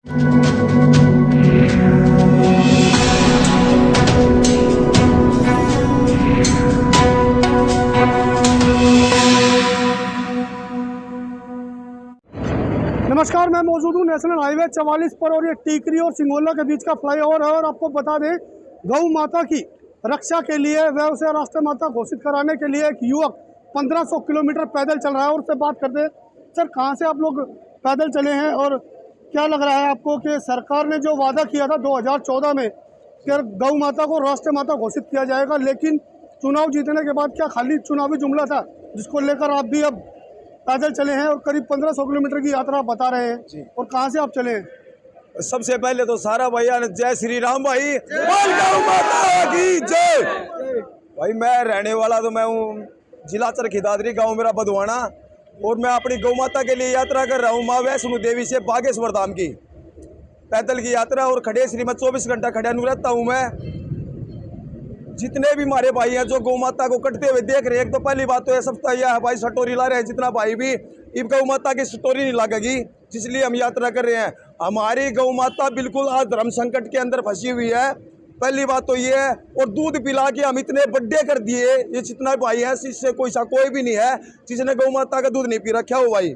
नमस्कार, मैं मौजूद हूँ नेशनल हाईवे 44 पर और ये टीकरी और सिंगोला के बीच का फ्लाईओवर है। और आपको बता दें, गौ माता की रक्षा के लिए व उसे राष्ट्रीय माता घोषित कराने के लिए एक युवक 1500 किलोमीटर पैदल चल रहा है। और उससे बात करते हैं, सर कहाँ से आप लोग पैदल चले हैं और क्या लग रहा है आपको कि सरकार ने जो वादा किया था 2014 में कि गौ माता को राष्ट्रीय माता घोषित किया जाएगा, लेकिन चुनाव जीतने के बाद क्या खाली चुनावी जुमला था जिसको लेकर आप भी अब पैदल चले हैं और करीब 1500 किलोमीटर की यात्रा बता रहे हैं? और कहाँ से आप चले हैं? सबसे पहले तो सारा भैया ने जय श्री राम भाई, गौ माता की जय। भाई मैं रहने वाला तो मैं हूँ जिला चरखी दादरी, गाँव मेरा बधवाना, और मैं अपनी गौ माता के लिए यात्रा कर रहा हूँ माँ वैष्णो देवी से बागेश्वर धाम की पैदल की यात्रा। और खड़े श्री में 24 घंटा खड़ा रहता हूँ मैं। जितने भी हमारे भाई हैं जो गौ माता को कटते हुए देख रहे हैं, एक तो पहली बात तो ये सबका यह है भाई, सटोरी ला रहे हैं जितना भाई भी, इन गौ माता की सटोरी नहीं लगेगी, इसलिए हम यात्रा कर रहे हैं। हमारी गौ माता बिल्कुल आज धर्म संकट के अंदर फंसी हुई है, पहली बात तो ये है। और दूध पिला के हम इतने बड्डे कर दिए, ये जितना भाई है इससे कोई भी नहीं है जिसने गौ माता का दूध नहीं पी रखा हो भाई।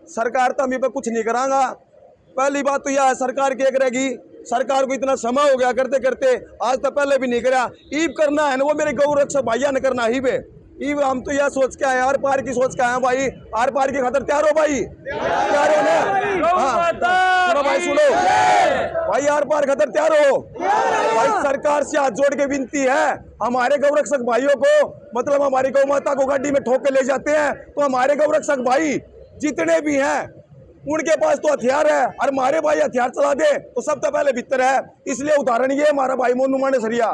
सरकार तो हम पे कुछ नहीं करांगा। पहली बात तो यह है, सरकार क्या करेगी? सरकार को इतना समय हो गया करते करते, आज तक पहले भी नहीं करा। ईब करना है ना वो मेरे गौ रक्षक भैया ने करना ही बे। ईब हम तो यह सोच के आए, आर पार की सोच के आए भाई, आर पार की खातर तैयार हो भाई, तैयार हो ना? हाँ सुनो भाई, सुनो भाई, आर पार खातर तैयार हो भाई। सरकार से हाथ जोड़ के विनती है, हमारे गौ रक्षक भाइयों को, मतलब हमारी गौ माता को गाड़ी में ठोक के ले जाते हैं, तो हमारे गौ रक्षक भाई जितने भी हैं उनके पास तो हथियार है, और हमारे भाई हथियार चला दे तो सब तो पहले भीतर है। इसलिए उदाहरण ये हमारा भाई मोनू माने सरिया,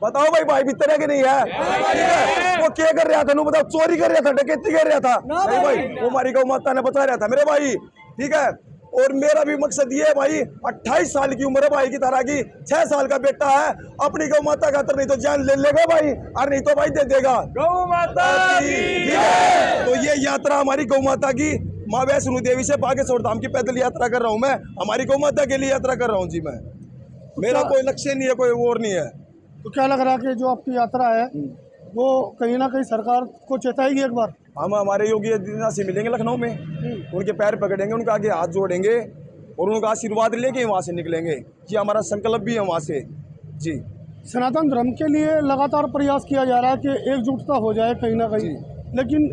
बताओ भाई भीतर है कि नहीं है? ठीक है, वो क्या कर रहा था? बताओ, चोरी कर रहा था, डकैती कर रहा था? नहीं भाई, वो हमारी गौ माता ने बचा रहा था मेरे भाई। ठीक है, और मेरा भी मकसद ये है भाई, 28 साल की उम्र है भाई की तरह की, 6 साल का बेटा है, अपनी गौ माता खातर नहीं तो जान ले लेगा भाई, और नहीं तो भाई दे देगा गौ माता की। ठीक है, तो ये यात्रा हमारी गौ माता की माँ वैष्णो देवी से बागेश्वर धाम की पैदल यात्रा कर रहा हूँ मैं, हमारी गौ माता के लिए यात्रा कर रहा हूँ जी मैं। मेरा कोई लक्ष्य नहीं है, कोई और नहीं है। तो क्या लग रहा है कि जो आपकी यात्रा है वो कहीं ना कहीं सरकार को चेताएगी एक बार? हम हमारे योगी आदित्यनाथ से मिलेंगे लखनऊ में, उनके पैर पकड़ेंगे, उनके आगे हाथ जोड़ेंगे और उनका आशीर्वाद लेके वहाँ से निकलेंगे। ये हमारा संकल्प भी है वहाँ से जी। सनातन धर्म के लिए लगातार प्रयास किया जा रहा है कि एकजुटता हो जाए कहीं ना कहीं, लेकिन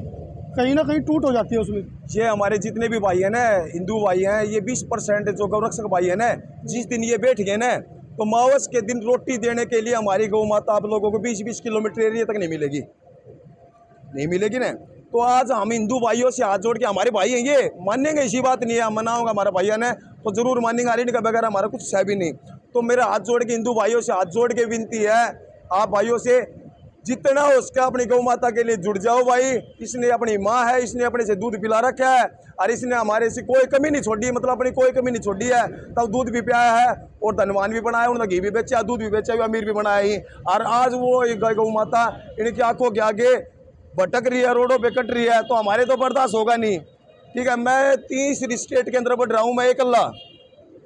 कहीं ना कहीं टूट हो जाती है उसमें। ये हमारे जितने भी भाई हैं ना, हिंदू भाई हैं, ये 20% जो गौरक्षक भाई हैं ना, जिस दिन ये बैठ गए ना, तो मावस के दिन रोटी देने के लिए हमारी गौ माता आप लोगों को 20-20 किलोमीटर एरिया तक नहीं मिलेगी ना। तो आज हम हिंदू भाइयों से हाथ जोड़ के, हमारे भाई हैं ये, मानेंगे, ऐसी बात नहीं है, मनाऊंगा हमारा भैया ने तो जरूर मानेंगे, अरे इनका बगैर हमारा कुछ है भी नहीं। तो मेरे हाथ जोड़ के हिंदू भाइयों से हाथ जोड़ के विनती है, आप भाइयों से जितना हो उसका अपनी गौ माता के लिए जुड़ जाओ भाई। इसने अपनी माँ है, इसने अपने से दूध पिला रखा है, और इसने हमारे से कोई कमी नहीं छोड़ी, मतलब अपनी कोई कमी नहीं छोड़ी है। तब दूध भी पियाया है और धनवान भी बनाया, उन्होंने घी भी बेचा, दूध भी बेचा, अमीर भी बनाया ही। और आज वो गौ माता इनकी आंखों के आगे भटक रही है, रोडों पे कट रही है, तो हमारे तो बर्दाश्त होगा नहीं। ठीक है, मैं 30 स्टेट के अंदर बढ़ रहा हूँ, मैं अकेला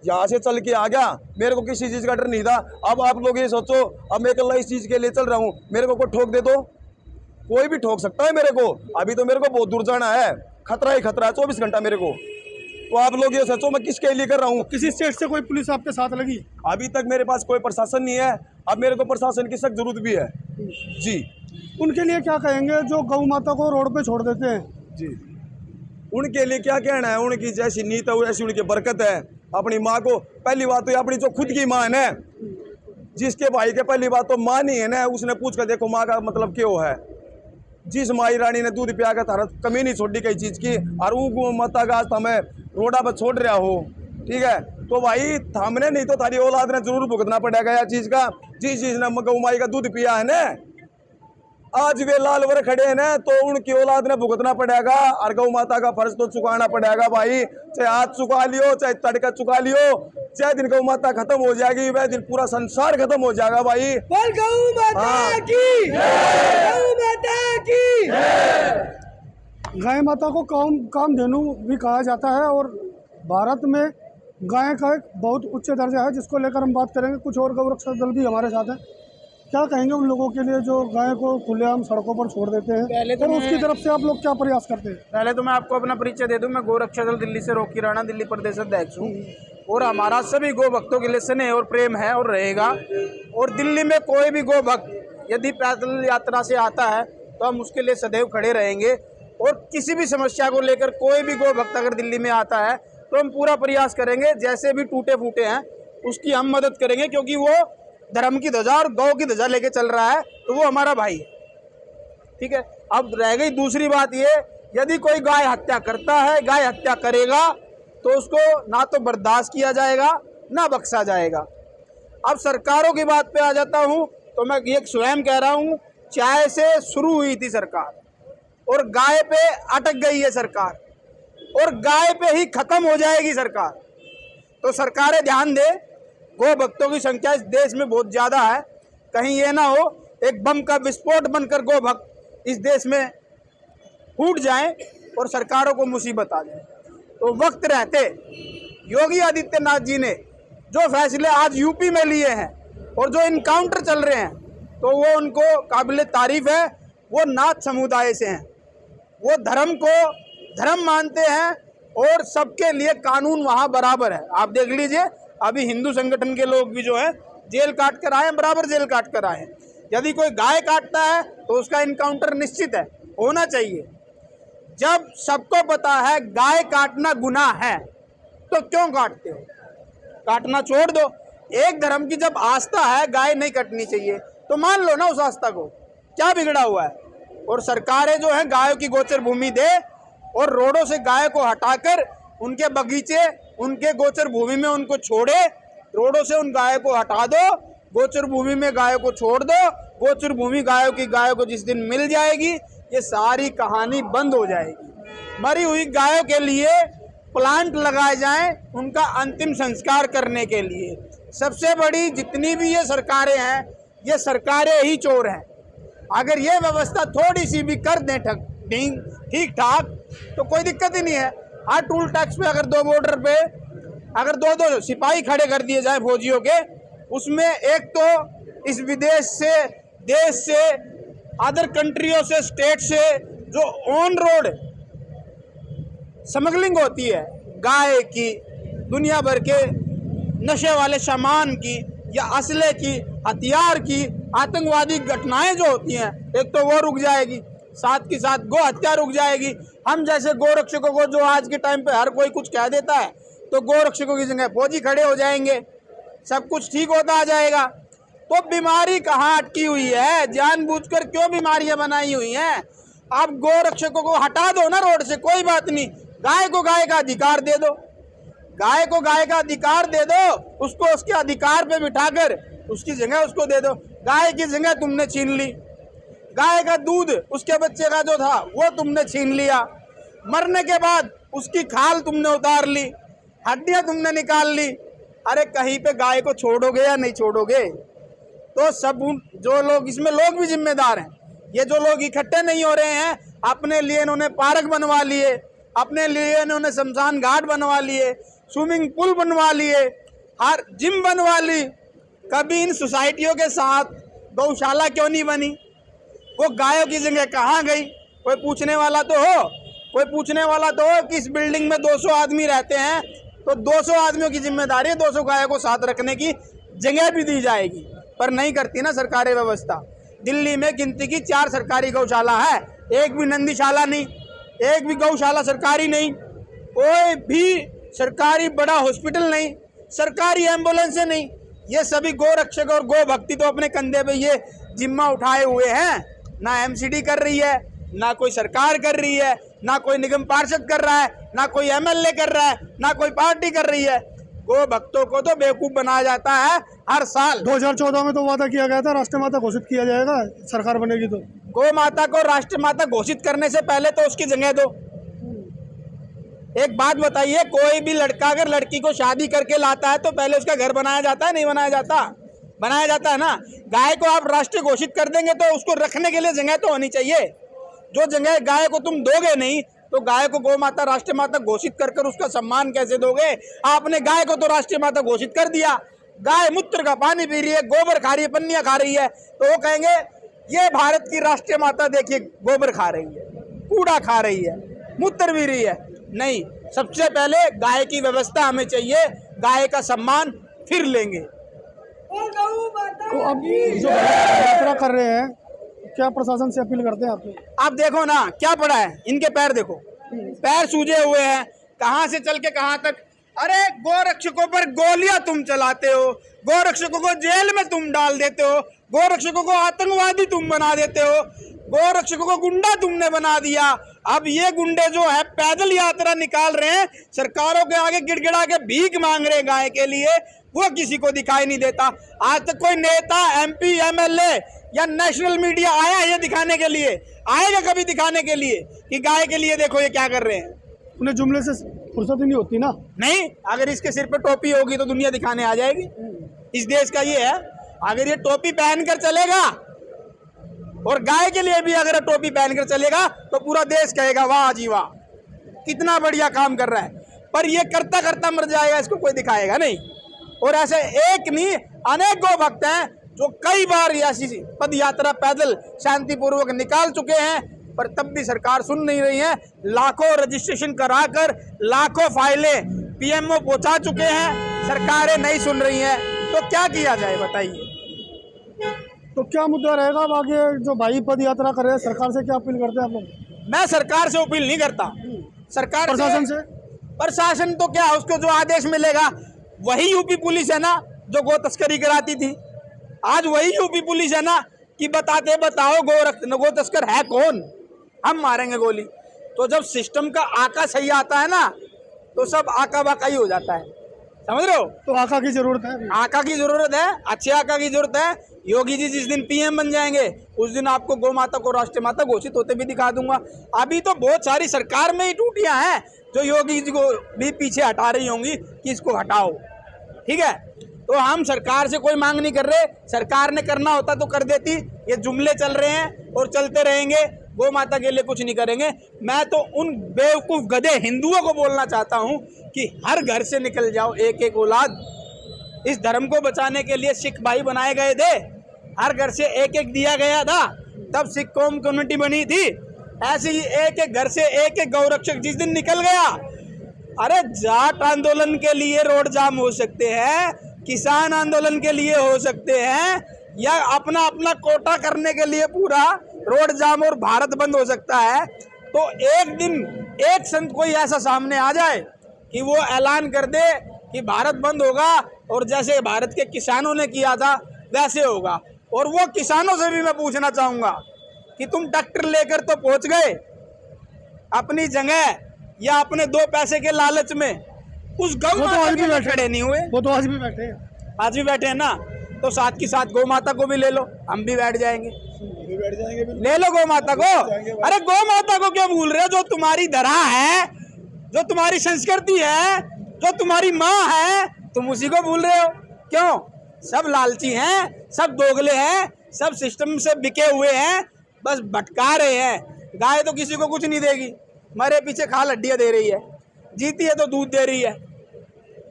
यहाँ से चल के आ गया, मेरे को किसी चीज़ का डर नहीं था। अब आप लोग ये सोचो, अब मैं अकेला इस चीज़ के लिए चल रहा हूँ, मेरे को कोई ठोक दे तो कोई भी ठोक सकता है मेरे को। अभी तो मेरे को बहुत दूर जाना है, खतरा ही खतरा है 24 घंटा मेरे को। तो आप लोग ये सोचो मैं किसके लिए कर रहा हूँ। किसी स्टेट से कोई पुलिस आपके साथ लगी? अभी तक मेरे पास कोई प्रशासन नहीं है, अब मेरे को प्रशासन की सख्त जरूरत भी है जी। उनके लिए क्या कहेंगे जो गौ माता को रोड पे छोड़ देते हैं? जी, उनके लिए क्या कहना है, उनकी जैसी नीत है वैसी उनकी बरकत है। अपनी माँ को, पहली बात तो अपनी जो खुद की माँ है ना, जिसके भाई के पहली बात तो माँ नहीं है ना, उसने पूछ कर देखो माँ का मतलब क्यों है। जिस माई रानी ने दूध पिया कर तारा कमी नहीं छोड़ी कई चीज़ की, और वो माता का आज हमें रोडा पर छोड़ रहा हो, ठीक है, तो भाई थामने नहीं तो तारी औलाद ने जरूर भुगतना पड़ेगा यह चीज़ का। जिस चीज़ ने गौ माई का दूध पिया है ना, आज वे लाल वर खड़े हैं ना, तो उनकी औलाद ने भुगतना पड़ेगा, और गौ माता का फर्ज तो चुकाना पड़ेगा भाई। चाहे आज चुका लियो, चाहे तड़का चुका लियो, चाहे दिन गौ माता खत्म हो जाएगी, वह दिन पूरा संसार खत्म हो जाएगा भाई। बोल गौ माता की, गौ माता की। गाय माता को कामधेनु भी कहा जाता है, और भारत में गाय का एक बहुत उच्च दर्जा है, जिसको लेकर हम बात करेंगे। कुछ और गौरक्षक दल भी हमारे साथ हैं। क्या कहेंगे उन लोगों के लिए जो गाय को खुलेआम सड़कों पर छोड़ देते हैं, और उसकी तरफ से आप लोग क्या प्रयास करते हैं? पहले तो मैं आपको अपना परिचय दे दूं। मैं गोरक्षा दल दिल्ली से रोकी राणा, दिल्ली प्रदेश अध्यक्ष हूँ। और हमारा सभी गो भक्तों के लिए स्नेह और प्रेम है और रहेगा। और दिल्ली में कोई भी गो भक्त यदि पैदल यात्रा से आता है तो हम उसके लिए सदैव खड़े रहेंगे। और किसी भी समस्या को लेकर कोई भी गो भक्त अगर दिल्ली में आता है तो हम पूरा प्रयास करेंगे, जैसे भी टूटे फूटे हैं उसकी हम मदद करेंगे, क्योंकि वो धर्म की ध्वजा और गौ की ध्वजा लेके चल रहा है, तो वो हमारा भाई है। ठीक है। अब रह गई दूसरी बात ये, यदि कोई गाय हत्या करता है, गाय हत्या करेगा, तो उसको ना तो बर्दाश्त किया जाएगा ना बख्शा जाएगा। अब सरकारों की बात पे आ जाता हूँ, तो मैं ये स्वयं कह रहा हूँ, चाय से शुरू हुई थी सरकार और गाय पे अटक गई है सरकार, और गाय पे ही खत्म हो जाएगी सरकार। तो सरकारें ध्यान दे, गो भक्तों की संख्या इस देश में बहुत ज़्यादा है। कहीं ये ना हो एक बम का विस्फोट बनकर गो भक्त इस देश में फूट जाएं और सरकारों को मुसीबत आ जाए। तो वक्त रहते योगी आदित्यनाथ जी ने जो फैसले आज यूपी में लिए हैं और जो इनकाउंटर चल रहे हैं, तो वो उनको काबिल तारीफ है। वो नाथ समुदाय से हैं, वो धर्म को धर्म मानते हैं और सबके लिए कानून वहाँ बराबर है। आप देख लीजिए, अभी हिंदू संगठन के लोग भी जो हैं जेल काट कर आए हैं, बराबर जेल काट कर आए हैं। यदि कोई गाय काटता है तो उसका इनकाउंटर निश्चित है, होना चाहिए। जब सबको पता है गाय काटना गुनाह है तो क्यों काटते हो? काटना छोड़ दो। एक धर्म की जब आस्था है गाय नहीं कटनी चाहिए, तो मान लो ना उस आस्था को, क्या बिगड़ा हुआ है? और सरकारें जो हैं गायों की गोचर भूमि दे और रोडों से गाय को हटाकर उनके बगीचे, उनके गोचर भूमि में उनको छोड़े। रोडों से उन गायों को हटा दो, गोचर भूमि में गायों को छोड़ दो। गोचर भूमि गायों को जिस दिन मिल जाएगी, ये सारी कहानी बंद हो जाएगी। मरी हुई गायों के लिए प्लांट लगाए जाएं उनका अंतिम संस्कार करने के लिए। सबसे बड़ी जितनी भी ये सरकारें हैं, ये सरकारें ही चोर हैं। अगर ये व्यवस्था थोड़ी सी भी कर दें ठीक ठाक, तो कोई दिक्कत ही नहीं है। हर टूल टैक्स पे अगर दो बॉर्डर पे अगर दो सिपाही खड़े कर दिए जाए फौजियों के, उसमें एक तो इस विदेश से, देश से, अदर कंट्रियों से, स्टेट से जो ऑन रोड स्मगलिंग होती है गाय की, दुनिया भर के नशे वाले सामान की या असले की, हथियार की, आतंकवादी घटनाएं जो होती हैं, एक तो वो रुक जाएगी, साथ के साथ गो हत्या रुक जाएगी। हम जैसे गोरक्षकों को जो आज के टाइम पे हर कोई कुछ कह देता है, तो गोरक्षकों की जगह फौजी खड़े हो जाएंगे, सब कुछ ठीक होता आ जाएगा। तो बीमारी कहाँ अटकी हुई है? जानबूझकर क्यों बीमारियां बनाई हुई हैं? आप गोरक्षकों को हटा दो ना रोड से, कोई बात नहीं। गाय को गाय का अधिकार दे दो, गाय को गाय का अधिकार दे दो, उसको उसके अधिकार पे बिठाकर उसकी जगह उसको दे दो। गाय की जगह तुमने छीन ली, गाय का दूध उसके बच्चे का जो था वो तुमने छीन लिया, मरने के बाद उसकी खाल तुमने उतार ली, हड्डियां तुमने निकाल ली। अरे कहीं पे गाय को छोड़ोगे या नहीं छोड़ोगे? तो सब जो लोग, इसमें लोग भी जिम्मेदार हैं। ये जो लोग इकट्ठे नहीं हो रहे हैं, अपने लिए इन्होंने पार्क बनवा लिए, अपने लिए इन्होंने शमशान घाट बनवा लिए, स्विमिंग पूल बनवा लिए, हर जिम बनवा ली। कभी इन सोसाइटियों के साथ गौशाला क्यों नहीं बनी? वो गायों की जगह कहाँ गई? कोई पूछने वाला तो हो, कोई पूछने वाला तो हो कि इस बिल्डिंग में 200 आदमी रहते हैं, तो 200 आदमियों की जिम्मेदारी है 200 गायों को साथ रखने की, जगह भी दी जाएगी। पर नहीं करती ना सरकारी व्यवस्था। दिल्ली में गिनती की 4 सरकारी गौशाला है, एक भी नंदीशाला नहीं, एक भी गौशाला सरकारी नहीं, कोई भी सरकारी बड़ा हॉस्पिटल नहीं, सरकारी एम्बुलेंसें नहीं। ये सभी गोरक्षक और गो भक्ति तो अपने कंधे पे ये जिम्मा उठाए हुए हैं। ना एमसीडी कर रही है, ना कोई सरकार कर रही है, ना कोई निगम पार्षद कर रहा है, ना कोई एमएलए कर रहा है, ना कोई पार्टी कर रही है। गो भक्तों को तो बेवकूफ बनाया जाता है हर साल। 2014 में तो वादा किया गया था राष्ट्रमाता घोषित किया जाएगा सरकार बनेगी तो। गो माता को राष्ट्रमाता घोषित करने से पहले तो उसकी जगह दो। एक बात बताइए, कोई भी लड़का अगर लड़की को शादी करके लाता है तो पहले उसका घर बनाया जाता है? नहीं बनाया जाता? बनाया जाता है ना। गाय को आप राष्ट्रीय घोषित कर देंगे तो उसको रखने के लिए जगह तो होनी चाहिए। जो जगह गाय को तुम दोगे नहीं, तो गाय को गौ माता राष्ट्रीय माता घोषित कर उसका सम्मान कैसे दोगे? आपने गाय को तो राष्ट्रीय माता घोषित कर दिया, गाय मूत्र का पानी पी रही है, गोबर खा रही है, पन्नियां खा रही है, तो वो कहेंगे ये भारत की राष्ट्रीय माता देखिए गोबर खा रही है, कूड़ा खा रही है, मूत्र पी रही है। नहीं, सबसे पहले गाय की व्यवस्था हमें चाहिए, गाय का सम्मान फिर लेंगे। तो अब जो यात्रा कर रहे हैं, क्या प्रशासन से अपील करते हैं आपको? आप देखो ना क्या पड़ा है, इनके पैर देखो, पैर सूजे हुए हैं, कहाँ से चल के कहाँ तक। अरे गोरक्षकों पर गोलियां तुम चलाते हो, गोरक्षकों को जेल में तुम डाल देते हो, गोरक्षकों को आतंकवादी तुम बना देते हो, गोरक्षकों को गुंडा तुमने बना दिया। अब ये गुंडे जो है पैदल यात्रा निकाल रहे हैं, सरकारों के आगे गिड़गिड़ा के भीख मांग रहे हैं गाय के लिए, वो किसी को दिखाई नहीं देता। आज तक कोई नेता, MP, MLA या नेशनल मीडिया आया है ये दिखाने के लिए? आएगा कभी दिखाने के लिए कि गाय के लिए देखो ये क्या कर रहे हैं? उन्हें जुमले से फुर्सत ही नहीं होती ना। नहीं, अगर इसके सिर पे टोपी होगी तो दुनिया दिखाने आ जाएगी। इस देश का ये है, अगर ये टोपी पहनकर चलेगा और गाय के लिए भी अगर टोपी पहनकर चलेगा तो पूरा देश कहेगा वाह जी वाह, कितना बढ़िया काम कर रहा है। पर ये करता करता मर जाएगा, इसको कोई दिखाएगा नहीं। और ऐसे एक नहीं अनेक गौ भक्त हैं जो कई बार ऐसी पद यात्रा पैदल शांतिपूर्वक निकाल चुके हैं, पर तब भी सरकार सुन नहीं रही है। लाखों रजिस्ट्रेशन कराकर लाखों फाइलें PMO पहुंचा चुके हैं, सरकारें नहीं सुन रही हैं, तो क्या किया जाए बताइए? तो क्या मुद्दा रहेगा अब आगे? जो भाई पद यात्रा कर रहे हैं, सरकार से क्या अपील करते हैं आप लोग? मैं सरकार से अपील नहीं करता, सरकार प्रशासन से? प्रशासन तो क्या, उसको जो आदेश मिलेगा वही यूपी पुलिस है ना जो गो तस्करी कराती थी। आज वही यूपी पुलिस है ना कि बताओ गो तस्कर है कौन, हम मारेंगे गोली। तो जब सिस्टम का आका सही आता है ना तो सब आका बाका ही हो जाता है, समझ रहे हो? तो आका की जरूरत है, आका की जरूरत है, अच्छे आका की जरूरत है। योगी जी जिस दिन PM बन जाएंगे उस दिन आपको गौ माता को राष्ट्रीय माता घोषित होते भी दिखा दूंगा। अभी तो बहुत सारी सरकार में ही टूटियां हैं जो योगी जी को भी पीछे हटा रही होंगी कि इसको हटाओ, ठीक है? तो हम सरकार से कोई मांग नहीं कर रहे, सरकार ने करना होता तो कर देती। ये जुमले चल रहे हैं और चलते रहेंगे, गौ माता के लिए कुछ नहीं करेंगे। मैं तो उन बेवकूफ़ गधे हिंदुओं को बोलना चाहता हूं कि हर घर से निकल जाओ एक एक औलाद। इस धर्म को बचाने के लिए सिख भाई बनाए गए थे, हर घर से एक एक दिया गया था, तब सिख कौम कम्युनिटी बनी थी। ऐसे ही एक एक घर से एक एक गौरक्षक जिस दिन निकल गया, अरे जाट आंदोलन के लिए रोड जाम हो सकते हैं, किसान आंदोलन के लिए हो सकते हैं, या अपना अपना कोटा करने के लिए पूरा रोड जाम और भारत बंद हो सकता है। तो एक दिन एक संत कोई ऐसा सामने आ जाए कि वो ऐलान कर दे कि भारत बंद होगा और जैसे भारत के किसानों ने किया था वैसे होगा। और वो किसानों से भी मैं पूछना चाहूँगा कि तुम ट्रैक्टर लेकर तो पहुँच गए अपनी जगह या अपने 2 पैसे के लालच में, उस गौ माता के लिए खड़े नहीं हुए। वो तो आज भी बैठे हैं, आज भी बैठे हैं ना, तो साथ के साथ गौ माता को भी ले लो, हम भी बैठ जाएंगे, ले लो गौ माता को। अरे गौ माता को क्यों भूल रहे हो? जो तुम्हारी धरा है, जो तुम्हारी संस्कृति है, जो तुम्हारी माँ है, तुम उसी को भूल रहे हो क्यों? सब लालची हैं, सब दोगले हैं, सब सिस्टम से बिके हुए हैं, बस भटका रहे हैं। गाय तो किसी को कुछ नहीं देगी, मरे पीछे खाल हड्डियाँ दे रही है, जीती है तो दूध दे रही है।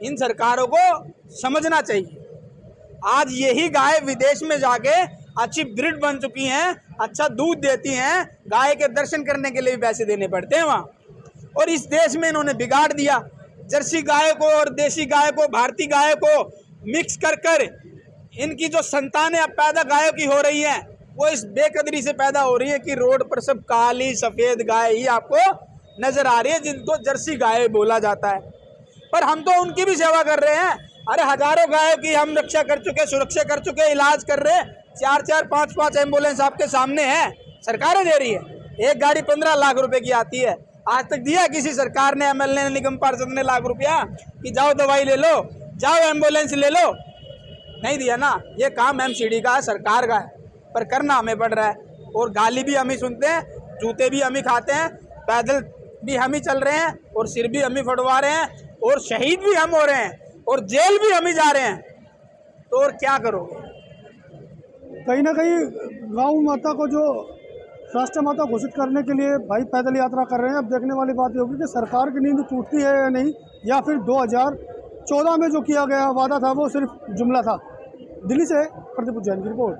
इन सरकारों को समझना चाहिए। आज यही गाय विदेश में जाके अच्छी ब्रीड बन चुकी हैं, अच्छा दूध देती हैं, गाय के दर्शन करने के लिए भी पैसे देने पड़ते हैं वहाँ। और इस देश में इन्होंने बिगाड़ दिया, जर्सी गाय को और देसी गाय को, भारतीय गाय को मिक्स कर कर इनकी जो संतानें अब पैदा गायों की हो रही हैं वो इस बेकदरी से पैदा हो रही है कि रोड पर सब काली सफ़ेद गाय ही आपको नज़र आ रही है, जिनको जर्सी गाय बोला जाता है। पर हम तो उनकी भी सेवा कर रहे हैं। अरे हजारों गायों की हम रक्षा कर चुके, सुरक्षा कर चुके, इलाज कर रहे हैं। 4-4, 5-5 एम्बुलेंस आपके सामने है, सरकारें दे रही है। एक गाड़ी 15 लाख रुपए की आती है। आज तक दिया किसी सरकार ने, MLA ने, निगम पार्षद ने लाख रुपया कि जाओ दवाई ले लो, जाओ एम्बुलेंस ले लो? नहीं दिया ना। ये काम MCD का है, सरकार का है, पर करना हमें पड़ रहा है। और गाली भी हम ही सुनते हैं, जूते भी हम ही खाते हैं, पैदल भी हम ही चल रहे हैं और सिर भी हम ही फटवा रहे हैं और शहीद भी हम हो रहे हैं और जेल भी हम ही जा रहे हैं। तो और क्या करोगे? कहीं ना कहीं गौ माता को जो राष्ट्रीय माता घोषित करने के लिए भाई पैदल यात्रा कर रहे हैं। अब देखने वाली बात ये होगी कि सरकार की नींद टूटती है या नहीं, या फिर 2014 में जो किया गया वादा था वो सिर्फ जुमला था। दिल्ली से प्रदीप जैन की रिपोर्ट।